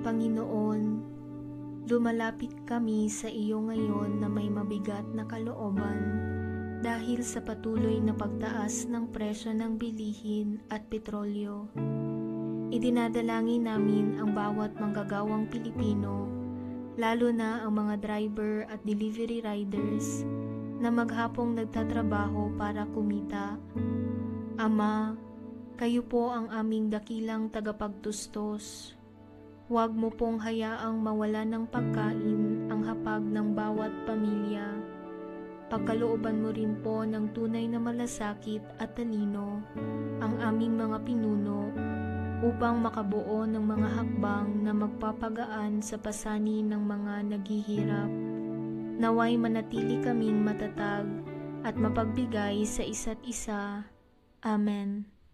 Panginoon, lumalapit kami sa iyo ngayon na may mabigat na kalooban dahil sa patuloy na pagtaas ng presyo ng bilihin at petrolyo. Idinadalangin namin ang bawat manggagawang Pilipino, lalo na ang mga driver at delivery riders na maghapong nagtatrabaho para kumita. Ama, kayo po ang aming dakilang tagapagtustos. Huwag mo pong hayaang mawala ng pagkain ang hapag ng bawat pamilya. Pagkalooban mo rin po ng tunay na malasakit at talino ang aming mga pinuno upang makabuo ng mga hakbang na magpapagaan sa pasanin ng mga naghihirap. Naway manatili kaming matatag at mapagbigay sa isa't isa. Amen.